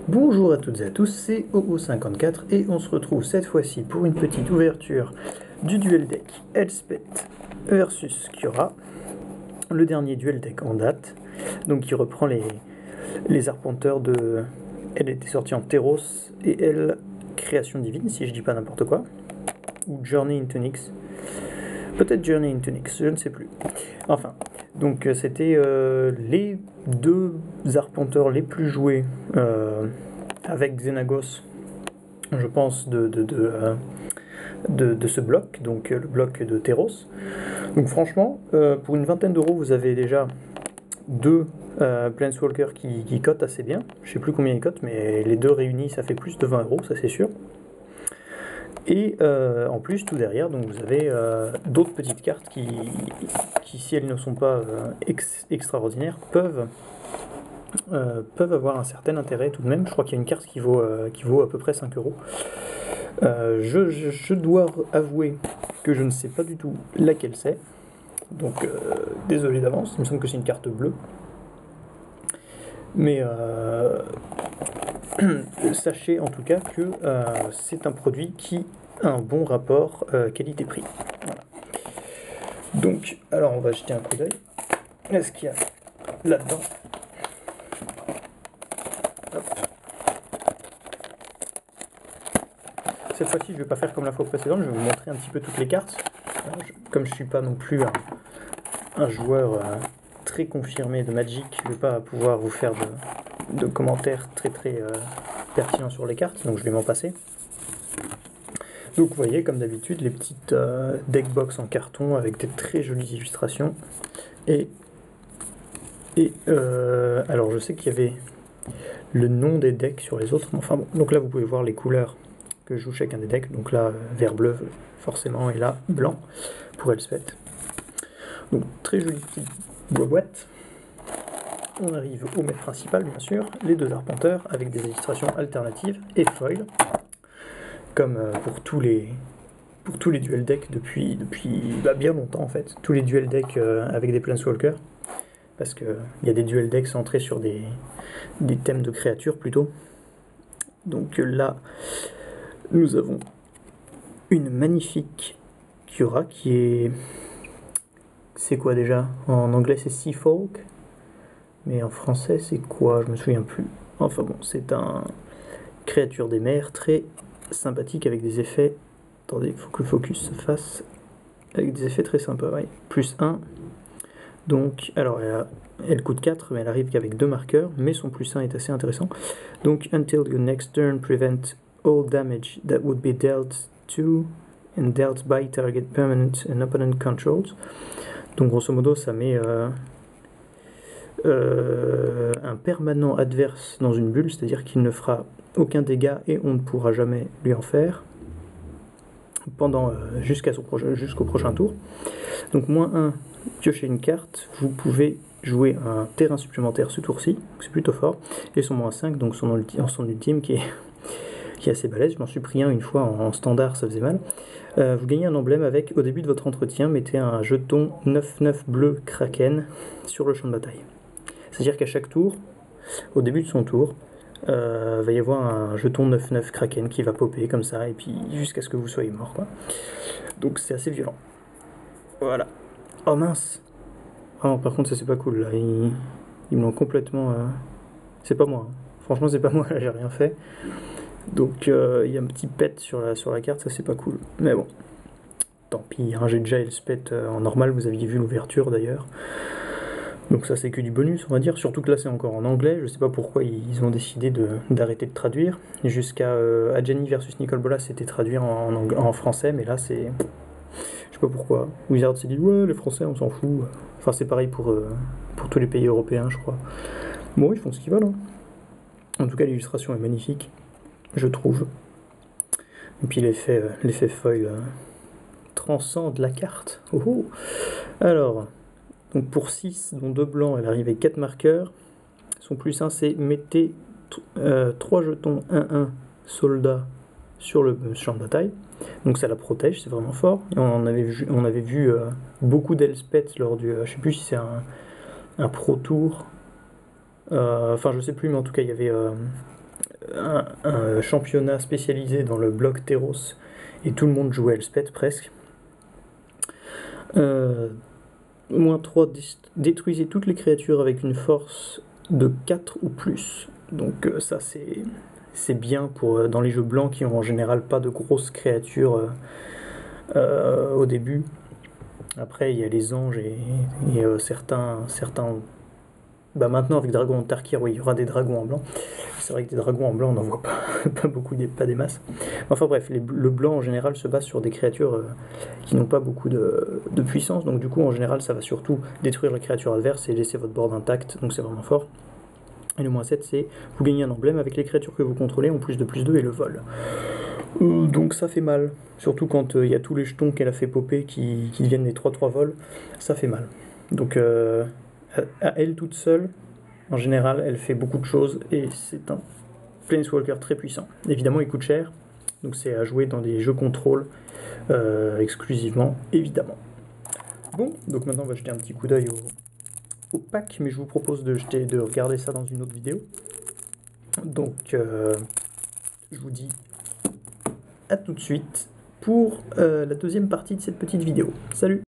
Bonjour à toutes et à tous, c'est OO54 et on se retrouve cette fois-ci pour une petite ouverture du duel deck Elspeth versus Kiora, le dernier duel deck en date, donc qui reprend les arpenteurs de... Elle était sortie en Teros et elle, Création Divine si je dis pas n'importe quoi, ou Journey into Nyx, peut-être Journey into Nyx, je ne sais plus. Enfin, donc c'était les deux arpenteurs les plus joués avec Xenagos, je pense, de ce bloc, donc le bloc de Teros. Donc franchement, pour une vingtaine d'euros, vous avez déjà deux Planeswalkers qui cotent assez bien. Je sais plus combien ils cotent, mais les deux réunis, ça fait plus de 20 euros, ça c'est sûr. Et en plus, tout derrière, donc vous avez d'autres petites cartes qui, si elles ne sont pas extraordinaires, peuvent avoir un certain intérêt tout de même. Je crois qu'il y a une carte qui vaut à peu près 5 euros. Je dois avouer que je ne sais pas du tout laquelle c'est. Donc désolé d'avance, il me semble que c'est une carte bleue. Mais sachez en tout cas que c'est un produit qui a un bon rapport qualité-prix. Voilà. Donc, alors on va jeter un coup d'œil. Qu'est-ce qu'il y a là-dedans? Cette fois-ci, je ne vais pas faire comme la fois précédente, je vais vous montrer un petit peu toutes les cartes. Comme je ne suis pas non plus un joueur très confirmé de Magic, je ne vais pas pouvoir vous faire de commentaires très pertinents sur les cartes, donc je vais m'en passer. Donc vous voyez, comme d'habitude, les petites deckbox en carton avec des très jolies illustrations. Alors je sais qu'il y avait le nom des decks sur les autres, mais enfin bon. Donc là vous pouvez voir les couleurs que joue chacun des decks. Donc là vert bleu forcément, et là blanc pour Elspeth. Donc très jolie petite boîte. On arrive au maître principal bien sûr, les deux arpenteurs avec des illustrations alternatives et foil, comme pour tous les duel decks depuis bien longtemps en fait. Tous les duel decks avec des Planeswalkers, parce qu'il y a des duel decks centrés sur des thèmes de créatures plutôt. Donc là, nous avons une magnifique Kiora qui est... C'est quoi déjà? En anglais c'est Sea Folk, mais en français c'est quoi? Je me souviens plus. Enfin bon, c'est un créature des mers très sympathique avec des effets... Attendez, il faut que le focus se fasse. Avec des effets très sympas, ouais. Plus 1. Donc, alors elle coûte 4, mais elle arrive qu'avec 2 marqueurs, mais son plus 1 est assez intéressant. Donc, until your next turn, prevent all damage that would be dealt to and dealt by target permanent and opponent controls. Donc, grosso modo, ça met un permanent adverse dans une bulle, c'est-à-dire qu'il ne fera aucun dégât et on ne pourra jamais lui en faire pendant jusqu'au prochain tour. Donc moins 1, piochez une carte, vous pouvez jouer un terrain supplémentaire ce tour-ci, c'est plutôt fort, et son moins 5, donc son ultime qui est assez balèze. Je m'en suis pris un une fois en standard, ça faisait mal. Vous gagnez un emblème avec, au début de votre entretien, mettez un jeton 9-9 bleu Kraken sur le champ de bataille. C'est-à-dire qu'à chaque tour, au début de son tour, va y avoir un jeton 9-9 Kraken qui va popper comme ça, et puis jusqu'à ce que vous soyez mort, quoi. Donc c'est assez violent. Voilà. Oh mince. Ah non, par contre ça c'est pas cool là, ils me l'ont complètement... C'est pas moi, hein. Franchement c'est pas moi, là j'ai rien fait. Donc il y a un petit pet sur la carte, ça c'est pas cool. Mais bon, tant pis, hein, j'ai déjà Elspeth en normal, vous aviez vu l'ouverture d'ailleurs. Donc ça c'est que du bonus on va dire, surtout que là c'est encore en anglais, je sais pas pourquoi ils ont décidé d'arrêter de traduire. Jusqu'à Adjani versus Nicol Bolas c'était traduit en français, mais là c'est... Je sais pas pourquoi. Wizard s'est dit ouais les Français on s'en fout. Enfin c'est pareil pour tous les pays européens je crois. Bon ils font ce qu'ils veulent, hein. En tout cas l'illustration est magnifique, je trouve. Et puis l'effet foil transcende la carte. Oh oh. Alors... Donc pour 6, dont 2 blancs, elle arrive avec 4 marqueurs. Son plus 1, c'est mettez 3 jetons 1-1 soldats sur le champ de bataille. Donc ça la protège, c'est vraiment fort. Et on avait vu beaucoup d'Elspeth lors du... je sais plus si c'est un Pro Tour. Enfin je sais plus, mais en tout cas il y avait un championnat spécialisé dans le bloc Teros, et tout le monde jouait Elspeth presque. -3, détruisez toutes les créatures avec une force de 4 ou plus. Donc ça c'est bien pour dans les jeux blancs qui ont en général pas de grosses créatures au début. Après il y a les anges et certains bah maintenant avec Dragon en Tarkir, oui, il y aura des dragons en blanc. C'est vrai que des dragons en blanc on n'en voit pas beaucoup, pas des masses. Enfin bref, le blanc en général se base sur des créatures qui n'ont pas beaucoup de puissance, donc du coup en général ça va surtout détruire la créature adverse et laisser votre board intact, donc c'est vraiment fort. Et le -7 c'est vous gagnez un emblème avec les créatures que vous contrôlez en +2/+2 et le vol. Donc ça fait mal, surtout quand il y a tous les jetons qu'elle a fait popper qui deviennent des 3/3 vols, ça fait mal. Donc à elle toute seule, en général, elle fait beaucoup de choses et c'est un Planeswalker très puissant. Évidemment, il coûte cher, donc c'est à jouer dans des jeux contrôle exclusivement, évidemment. Bon, donc maintenant on va jeter un petit coup d'œil au pack, mais je vous propose de regarder ça dans une autre vidéo. Donc je vous dis à tout de suite pour la deuxième partie de cette petite vidéo. Salut!